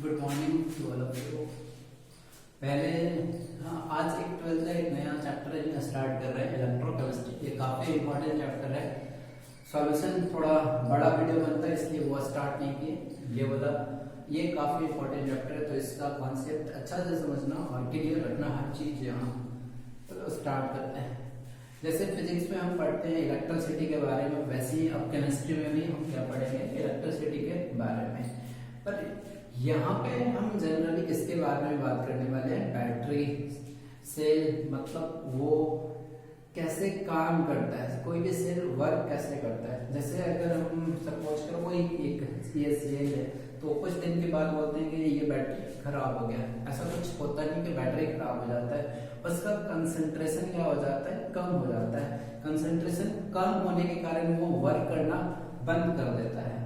Good morning to all of you. पहले आज एक 12th का एक नया चैप्टर स्टार्ट कर रहे हैं, इलेक्ट्रोकेमिस्ट्री। ये काफी इंपॉर्टेंट चैप्टर है। सॉल्यूशन थोड़ा बड़ा वीडियो बनता है इसलिए वो स्टार्ट नहीं किए। ये बोला ये काफी इंपॉर्टेंट चैप्टर है तो इसका कॉन्सेप्ट अच्छा से समझना और क्लियर रखना हर चीज यहाँ। तो स्टार्ट करते हैं। जैसे फिजिक्स में हम पढ़ते हैं इलेक्ट्रिसिटी के बारे में, वैसे ही अब केमिस्ट्री में भी हम क्या पढ़ेंगे, इलेक्ट्रिसिटी के बारे में। पर यहाँ पे हम जनरली किसके बारे में बात करने वाले हैं, बैटरी सेल, मतलब वो कैसे काम करता है, कोई भी सेल वर्क कैसे करता है। जैसे अगर हम सपोज करो कोई एक ये सेल है तो कुछ दिन के बाद बोलते हैं कि ये बैटरी खराब हो गया। ऐसा कुछ होता नहीं कि बैटरी खराब हो जाता है, उसका कंसंट्रेशन क्या हो जाता है, कम हो जाता है। कंसंट्रेशन कम होने के कारण वो वर्क करना बंद कर देता है।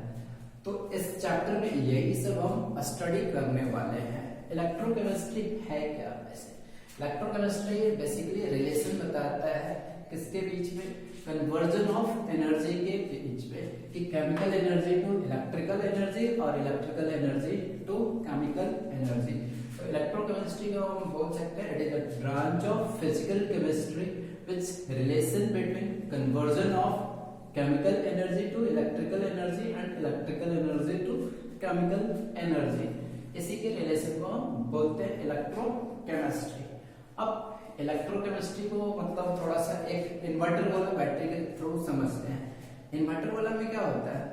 तो इस चैप्टर में यही सब हम स्टडी करने वाले हैं। इलेक्ट्रोकेमिस्ट्री है क्या? वैसे इलेक्ट्रोकेमिस्ट्री बेसिकली रिलेशन बताता है किसके बीच में, कन्वर्जन ऑफ एनर्जी के बीच में, कि chemical energy to electrical energy और electrical energy to chemical energy. तो इलेक्ट्रोकेमिस्ट्री को हम बोल सकते हैं it is a branch of physical chemistry which relation between conversion of chemical energy to electrical energy and electrical energy to chemical energy। इसी के relation को हम बोलते हैं इलेक्ट्रोकेमिस्ट्री। अब इलेक्ट्रोकेमिस्ट्री को मतलब थोड़ा सा एक इन्वर्टर वाला बैटरी के थ्रू समझते हैं। इन्वर्टर वाला में क्या होता है,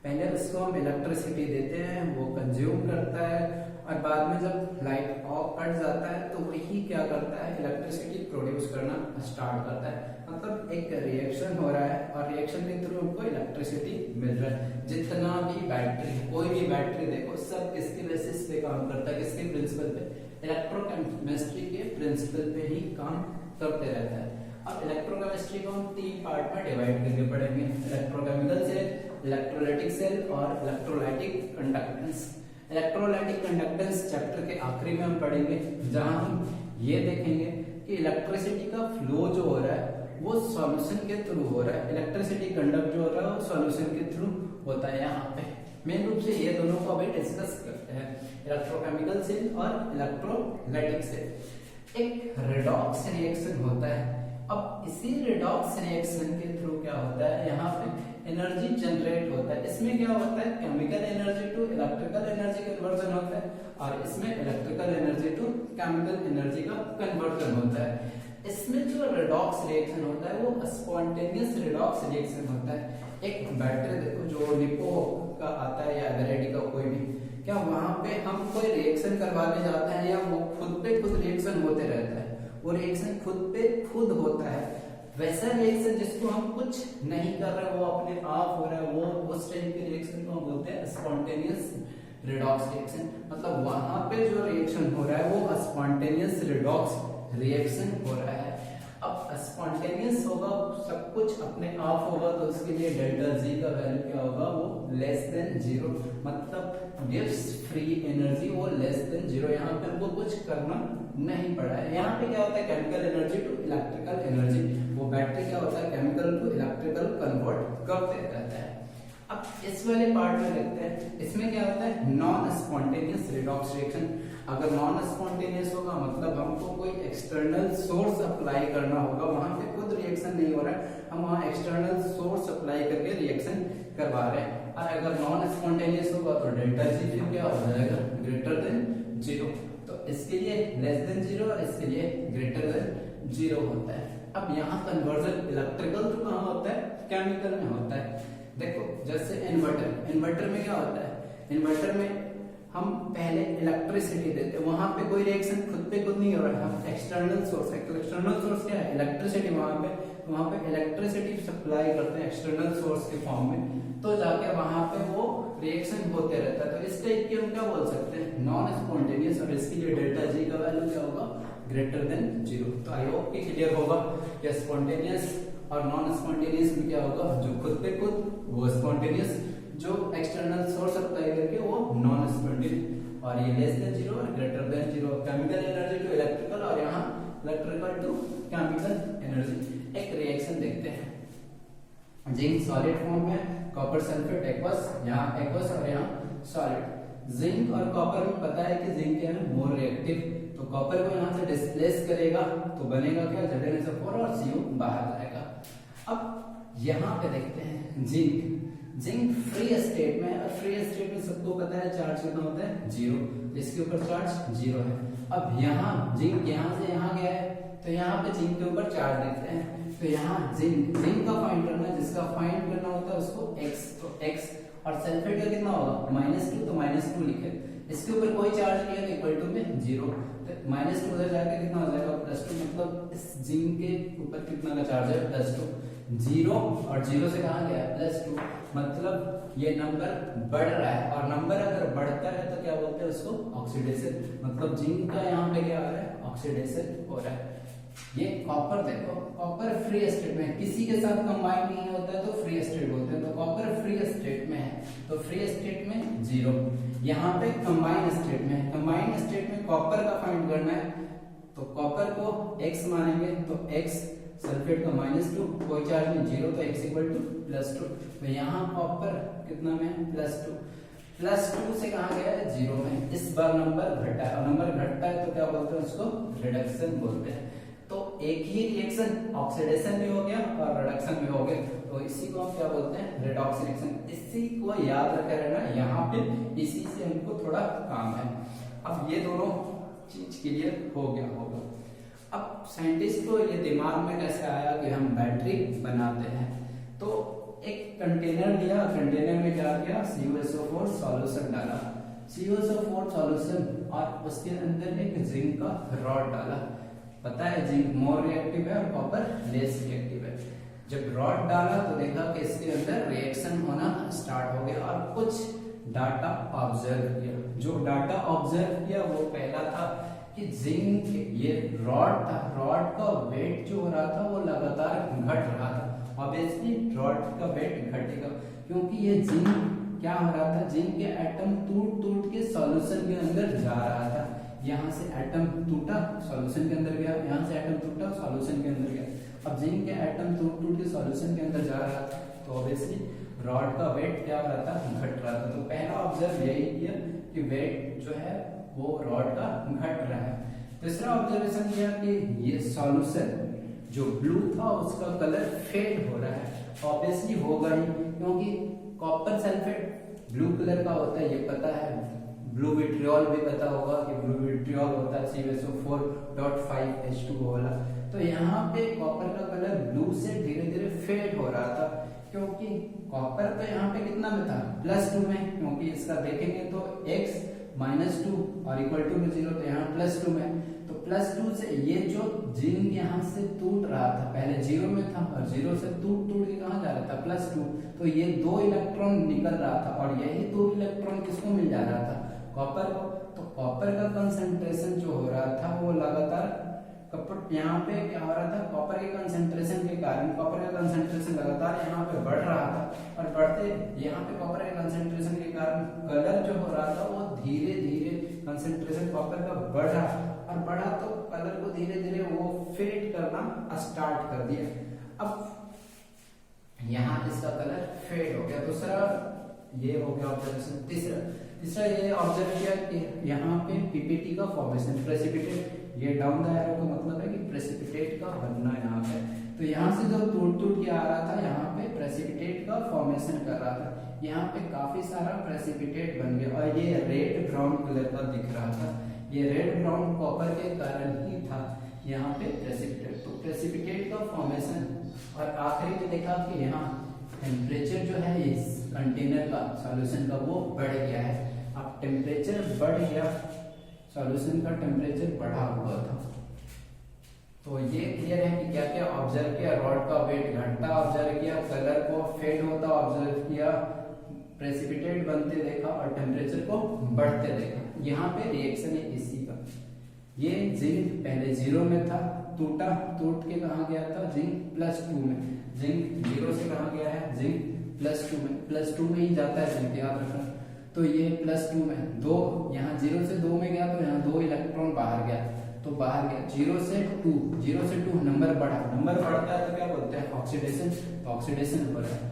पहले उसको हम इलेक्ट्रिसिटी देते हैं, वो कंज्यूम करता है और बाद में जब लाइट ऑफ कट जाता है तो वही क्या करता है, इलेक्ट्रिसिटी प्रोड्यूस करना स्टार्ट करता है। मतलब एक रिएक्शन हो रहा है और रिएक्शन के थ्रू हमको इलेक्ट्रिसिटी मिल रहा है। जितना भी बैटरी, कोई भी बैटरी देखो, सब किसके बेसिस पे काम करता है, किसके प्रिंसिपल पे, इलेक्ट्रोकेमिस्ट्री के प्रिंसिपल पे ही काम करते रहता है। अब इलेक्ट्रोकेमिस्ट्री को हम तीन पार्ट में डिवाइड करके पढ़ेंगे, इलेक्ट्रोकेमिकल सेल, इलेक्ट्रोलाइटिक सेल और electrolytic conductance. Electrolytic conductance chapter के आखिरी में हम पढ़ेंगे, जहां हम ये देखेंगे कि इलेक्ट्रिसिटी का फ्लो जो हो रहा है वो सॉल्यूशन के थ्रू हो रहा है। इलेक्ट्रिसिटी कंडक्ट जो हो रहा है वो सॉल्यूशन के थ्रू होता है। यहाँ पे मेन रूप से ये दोनों को अभी डिस्कस करते हैं, इलेक्ट्रोकेमिकल सेल और इलेक्ट्रोलाइटिक सेल। एक रेडॉक्स रिएक्शन होता है। अब इसी रेडॉक्स रिएक्शन के थ्रू क्या होता है, यहाँ पे एनर्जी जनरेट होता है। इसमें क्या होता है, chemical energy to electrical energy conversion होता है और इसमें electrical energy to chemical energy का कन्वर्जन होता है। इसमें जो रेडॉक्स रिएक्शन होता है वो स्पॉन्टेनियस रेडॉक्स रिएक्शन होता है। एक बैटरी देखो जो लिपो का आता है या एवरेडी का कोई भी, क्या वहां पे हम कोई रिएक्शन करवाने जाते हैं या वो खुद पे खुद रिएक्शन होते रहता है, वो रिएक्शन खुद पे खुद होता है। वैसा रिएक्शन जिसको हम कुछ नहीं कर रहे, वो अपने आप हो रहा है, वो उस टाइप के रिएक्शन को हम बोलते हैं स्पॉन्टेनियस रेडॉक्स रिएक्शन। मतलब वहां पे जो रिएक्शन हो रहा है वो स्पॉन्टेनियस रेडॉक्स रिएक्शन हो रहा है। अब स्पॉन्टेनियस होगा, सब कुछ अपने आप होगा, तो उसके लिए डेल्टा जी का वैल्यू क्या होगा, वो लेस देन जीरो, मतलब गिव्स फ्री एनर्जी वो लेस देन जीरो। यहाँ पे हमको कुछ करना नहीं पड़ा है। यहाँ पे क्या होता है, chemical energy to electrical energy, वो बैटरी क्या होता है, केमिकल टू इलेक्ट्रिकल कन्वर्ट करते रहता है। अब इस वाले पार्ट में देखते हैं, इसमें क्या होता है, नॉन स्पॉन्टेनियस रेडॉक्स रिएक्शन। अगर नॉन स्पॉन्टेनियस होगा मतलब हमको कोई एक्सटर्नल सोर्स अप्लाई करना होगा, वहां पे खुद रिएक्शन नहीं हो रहा है, हम वहां एक्सटर्नल सोर्स अप्लाई करके रिएक्शन करवा रहे हैं। और अगर नॉन स्पॉन्टेनियस होगा तो डेल्टा जी फिर क्या हो जाएगा, ग्रेटर देन जीरो। तो इसके लिए लेस देन जीरो और इसके लिए ग्रेटर देन जीरो होता है। अब यहाँ कन्वर्जन इलेक्ट्रिकल तो कहाँ होता है, केमिकल में होता है। देखो जैसे इन्वर्टर में क्या होता है, इन्वर्टर में हम पहले इलेक्ट्रिसिटी देते हैं, वहां पे कोई रिएक्शन खुद पे खुद नहीं हो रहा है, हम एक्सटर्नल सोर्स है। तो एक्सटर्नल सोर्स क्या है, इलेक्ट्रिसिटी। वहां पे इलेक्ट्रिसिटी सप्लाई करते हैं एक्सटर्नल सोर्स के फॉर्म में, तो जाके वहां पे वो रिएक्शन होते रहता है। तो इस टाइप की हम क्या बोल सकते हैं, नॉन स्पॉन्टेनियस, और इसके लिए डेल्टा जी का वैल्यू क्या होगा, ग्रेटर देन जीरो। तो आई होप कि क्लियर होगा कि स्पॉन्टेनियस और नॉन स्पॉन्टेनियस में क्या होगा, जो खुद पे खुद वो स्पॉन्टेनियस, जो एक्सटर्नल सोर्स अप्लाई करके वो नॉन स्पॉन्टेनियस, और ये लेस देन जीरो और greater than zero. Chemical energy to electrical और यहाँ इलेक्ट्रिकल टू केमिकल एनर्जी। एक रिएक्शन देखते हैं, जिंक सॉलिड फॉर्म में, कॉपर सल्फेट एक्वस, यहाँ एक्वस और यहाँ सॉलिड। जिंक और कॉपर में पता है कि जिंक क्या है, मोर रिएक्टिव, तो कॉपर को यहाँ से डिस्प्लेस करेगा तो बनेगा क्या, Zn4 और CO बाहर जाएगा। अब यहाँ पे देखते हैं जिंक फ्री स्टेट में, और फ्री स्टेट में सबको पता है चार्ज कितना होता है, 0, इसके ऊपर चार्ज 0 है। अब यहाँ जिंक यहाँ से यहाँ गया है तो यहाँ पे जिंक के ऊपर चार्ज देते हैं, तो यहाँ जिंक का फाइंड करना है, जिसका फाइंड करना होता है उसको x, तो x, और सल्फेट का कितना होगा -2, तो -2 लिखे, इसके ऊपर कोई चार्ज नहीं है तो इक्वल टू में 0, तो -2 उधर जाके कितना हो जाएगा +2, मतलब इस जिंक के ऊपर कितना का चार्ज है +2, 0 और 0 से कहाँ गया +2, मतलब ये नंबर बढ़ रहा है, और नंबर अगर बढ़ता है तो क्या बोलते हैं उसको, ऑक्सीडेशन, मतलब जिंक का यहाँ पे क्या हो रहा है, ऑक्सीडेशन हो रहा है। ये कॉपर देखो, कॉपर फ्री स्टेट में किसी के साथ कंबाइन नहीं होता है तो फ्री स्टेट बोलते हैं, तो कॉपर फ्री स्टेट में है तो फ्री स्टेट में 0, यहाँ पे कंबाइन स्टेट में, कंबाइन स्टेट में कॉपर का फाइंड करना है, तो कॉपर को x मानेंगे तो x, सल्फेट का -2, कोई चार्ज नहीं 0, तो x इक्वल टू +2, तो यहाँ कॉपर कितना में +2 से कहाँ गया है 0 में, इस बार नंबर घटा है, और नंबर घटता है तो क्या बोलते हैं उसको, रिडक्शन बोलते हैं। तो एक ही रिएक्शन ऑक्सीडेशन भी हो गया और रिडक्शन भी हो गया, तो इसी को हम क्या बोलते हैं, रेडॉक्स रिएक्शन। इसी को याद रखे रहना, यहाँ पे इसी से हमको थोड़ा काम है। अब ये दोनों चीज क्लियर हो गया होगा। अब साइंटिस्ट को ये दिमाग में कैसे आया कि हम बैटरी बनाते हैं, तो एक कंटेनर लिया, कंटेनर में क्या किया, CuSO4 सॉल्यूशन डाला, CuSO4 सॉल्यूशन, और उसके अंदर एक जिंक का रॉड डाला। पता है जिंक मोर रिएक्टिव है और कॉपर लेस रिएक्टिव है। जब रॉड डाला तो देखा कि इसके अंदर रिएक्शन होना स्टार्ट हो गया, और कुछ डाटा ऑब्जर्व किया। जो डाटा ऑब्जर्व किया वो पहला था कि जिंक, ये रॉड था, रॉड का वेट जो हो रहा था वो लगातार घट रहा था। ऑब्वियसली रॉड का वेट घटेगा क्योंकि ये जिंक क्या हो रहा था, जिंक के एटम टूट के सॉल्यूशन के अंदर जा रहा था। यहाँ से एटम टूटा सॉल्यूशन के अंदर गया, यहाँ से एटम टूटा सॉल्यूशन के अंदर गया। अब जिंक के एटम टूट के सॉल्यूशन के अंदर जा रहा था, तो ऑब्वियसली रॉड का वेट क्या हो रहा था, घट रहा था। तो पहला ऑब्जर्व यही किया कि वेट जो है वो रॉड का घट रहा है। दूसरा ऑब्जर्वेशन किया कि ये सॉल्यूशन जो ब्लू था उसका कलर फेड हो रहा है। ऑब्वियसली होगा ही क्योंकि कॉपर सल्फेट ब्लू कलर का होता है, ये पता है। ब्लू विट्रियोल भी पता होगा कि ब्लू विट्रियोल होता है CuSO4.5H2O वाला। तो यहाँ पे कॉपर का कलर ब्लू से धीरे धीरे फेड हो रहा था क्योंकि कॉपर तो यहाँ पे कितना में था, +2 में, क्योंकि इसका देखेंगे तो x -2 और इक्वल टू में 0, तो यहाँ +2 में, तो +2 से ये जो जिंक यहाँ से टूट रहा था, पहले 0 में था और 0 से टूट के कहाँ जा रहा था, +2, तो ये 2 इलेक्ट्रॉन निकल रहा था और यही 2 इलेक्ट्रॉन किसको मिल जा रहा था, कॉपर को। तो कॉपर का कंसंट्रेशन जो हो रहा था वो लगातार यहाँ पे क्या हो रहा था, कॉपर के कंसंट्रेशन के कारण कॉपर का कंसंट्रेशन लगातार यहाँ पे बढ़ रहा था, और बढ़ते यहाँ पे कॉपर के कंसंट्रेशन के कारण कलर जो हो रहा था वो धीरे धीरे कंसंट्रेशन कॉपर का बढ़ा, और बढ़ा तो कलर को धीरे धीरे वो फेड करना स्टार्ट कर दिया। अब यहाँ इसका कलर फेड हो गया। दूसरा ये हो गया ऑब्जर्वेशन। तीसरा ये ऑब्जर्व किया कि यहाँ पे पीपीटी का फॉर्मेशन, प्रेसिपिटेट, ये डाउन द एरो का मतलब है कि प्रेसिपिटेट का बनना यहाँ पे। तो यहाँ से जो टूट के आ रहा था यहाँ पे प्रेसिपिटेट का फॉर्मेशन कर रहा था, यहाँ पे काफी सारा प्रेसिपिटेट बन गया और ये रेड ब्राउन कलर का दिख रहा था। ये रेड ब्राउन कॉपर के कारण ही था यहाँ पे प्रेसिपिटेट। तो प्रेसिपिटेट का फॉर्मेशन, और आखिरी में देखा कि यहाँ टेम्परेचर जो है इस कंटेनर का सॉल्यूशन का वो बढ़ गया है। अब टेम्परेचर बढ़ गया, सॉल्यूशन का टेम्परेचर बढ़ा हुआ था। तो ये क्लियर है कि क्या क्या ऑब्जर्व किया, रॉड का वेट घटता ऑब्जर्व किया, कलर को फेड होता ऑब्जर्व किया, प्रेसिपिटेट बनते देखा और टेम्परेचर को बढ़ते देखा। यहाँ पे रिएक्शन है इसी का। ये जिंक पहले 0 में था, टूट के कहाँ गया था, जिंक +2 में। जिंक 0 से कहाँ गया है, जिंक +2 में, +2 में ही जाता है जिंक, याद रखना। तो ये +2 में 2, यहाँ 0 से 2 में गया तो यहाँ 2 इलेक्ट्रॉन बाहर गया, तो बाहर गया 0 से 2 नंबर बढ़ा, नंबर बढ़ता है तो क्या बोलते हैं, ऑक्सीडेशन। तो ऑक्सीडेशन हो रहा है।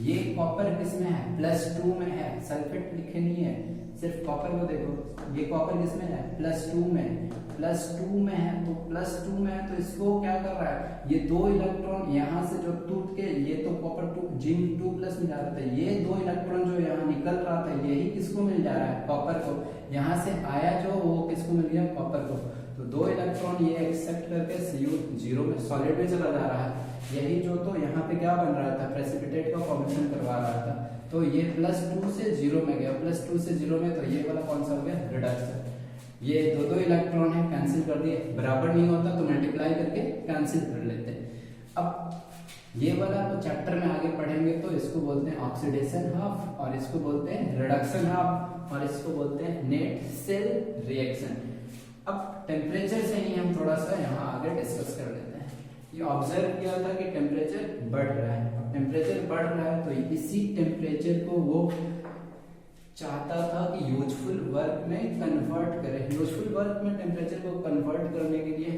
ये कॉपर किसमें है, +2 में है, सल्फेट लिखे नहीं है, सिर्फ कॉपर को देखो, ये कॉपर किसमें है, +2 में, +2 में है, तो +2 में है तो इसको क्या कर रहा है, ये 2 इलेक्ट्रॉन यहाँ से जो टूट के, ये तो कॉपर जिंक 2+ में जा रहा था, ये 2 इलेक्ट्रॉन जो यहाँ निकल रहा था यही किसको मिल जा रहा है, कॉपर को, यहाँ से आया जो वो किसको मिल गया, कॉपर को, तो 2 इलेक्ट्रॉन ये एक्सेप्ट करके Cu0 में सॉलिड में चला जा रहा है, यही जो तो यहाँ पे क्या बन रहा था, प्रेसिपिटेट का फॉर्मेशन करवा रहा था, तो ये +2 से 0 में गया, +2 से 0 में, तो ये वाला कौन सा हो गया, रिडक्शन, ये 2 इलेक्ट्रॉन है कैंसिल कर दिए, बराबर नहीं होता तो मल्टीप्लाई करके कैंसिल कर लेते हैं। अब ये वाला तो चैप्टर में आगे पढ़ेंगे, तो इसको बोलते हैं ऑक्सीडेशन हाफ, और इसको बोलते हैं रिडक्शन हाफ, और इसको बोलते हैं नेट सेल रिएक्शन। अब टेम्परेचर से ही हम थोड़ा सा यहाँ आगे डिस्कस कर लेते हैं। ये ऑब्जर्व किया था कि टेम्परेचर बढ़ रहा है, अब टेम्परेचर बढ़ रहा है तो इसी टेम्परेचर को वो चाहता था कि यूजफुल वर्क में कन्वर्ट करे, यूजफुल वर्क में टेम्परेचर को कन्वर्ट करने के लिए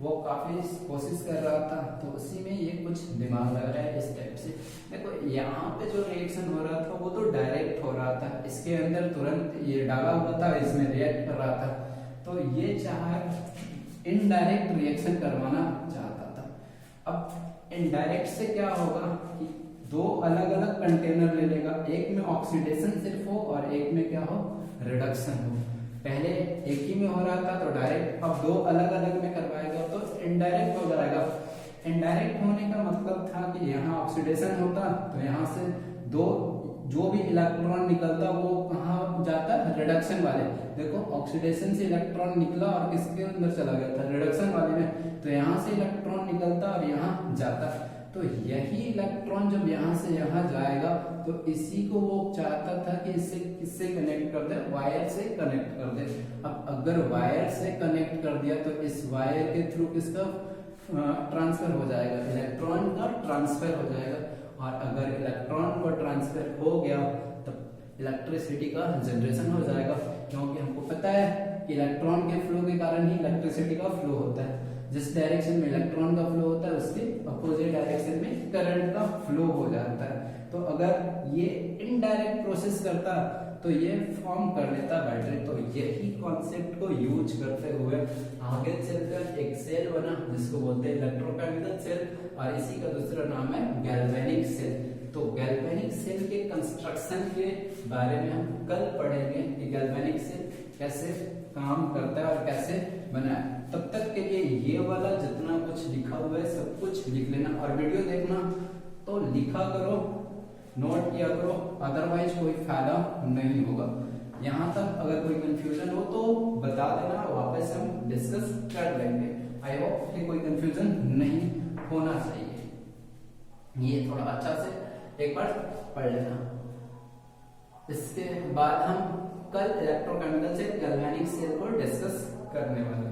वो काफी कोशिश कर रहा था, तो उसी में ये कुछ दिमाग लग रहा है इस टाइप से। देखो यहाँ पे जो रिएक्शन हो रहा था वो तो डायरेक्ट हो रहा था, इसके अंदर तुरंत ये डाला हुआ था, इसमें रिएक्ट कर रहा था, तो ये चाहे इनडायरेक्ट रिएक्शन करवाना चाहता था। अब इनडायरेक्ट से क्या होगा कि 2 अलग अलग कंटेनर ले लेगा, एक में ऑक्सीडेशन सिर्फ हो और एक में क्या हो, रिडक्शन हो। पहले एक ही में हो रहा था तो डायरेक्ट, अब 2 अलग अलग में करवाएगा तो इनडायरेक्ट हो जाएगा। इनडायरेक्ट होने का मतलब था कि यहाँ ऑक्सीडेशन होता तो यहाँ से 2 जो भी इलेक्ट्रॉन निकलता वो कहाँ जाता, रिडक्शन वाले, देखो ऑक्सीडेशन से इलेक्ट्रॉन निकला और किसके अंदर चला गया था, रिडक्शन वाले में, तो यहाँ से इलेक्ट्रॉन निकलता और यहाँ जाता, तो यही इलेक्ट्रॉन जब यहाँ से यहाँ जाएगा तो इसी को वो चाहता था कि इससे किससे कनेक्ट कर दे, वायर से कनेक्ट कर दे। अब अगर वायर से कनेक्ट कर दिया तो इस वायर के थ्रू किसका ट्रांसफर हो जाएगा, इलेक्ट्रॉन का ट्रांसफर हो जाएगा, और अगर इलेक्ट्रॉन को ट्रांसफर हो गया तब इलेक्ट्रिसिटी का जनरेशन हो जाएगा, क्योंकि हमको पता है कि इलेक्ट्रॉन के फ्लो के कारण ही इलेक्ट्रिसिटी का फ्लो होता है, जिस डायरेक्शन में इलेक्ट्रॉन का फ्लो होता है उसके अपोजिट डायरेक्शन में करंट का फ्लो हो जाता है। तो अगर ये इनडायरेक्ट प्रोसेस करता तो ये फॉर्म कर लेता बैटरी। तो यही कॉन्सेप्ट को यूज करते हुए आगे चलकर एक सेल बना जिसको बोलते हैं इलेक्ट्रोकेमिकल सेल, और इसी का दूसरा नाम है गैल्वेनिक सेल। तो गैल्वेनिक सेल के कंस्ट्रक्शन के बारे में हम कल पढ़ेंगे कि गैल्वेनिक सेल कैसे काम करता है और कैसे बना है। तब तक के लिए ये वाला जितना कुछ लिखा हुआ है सब कुछ लिख लेना, और वीडियो देखना तो लिखा करो, नोट किया करो, अदरवाइज कोई फायदा नहीं होगा। यहाँ तक अगर कोई कंफ्यूजन हो तो बता देना, वापस हम डिस्कस कर लेंगे। आई होप कि कोई कंफ्यूजन नहीं होना चाहिए। ये थोड़ा अच्छा से एक बार पढ़ लेना। इसके बाद हम कल इलेक्ट्रोकेमिकल से गैल्वेनिक सेल को डिस्कस करने वाले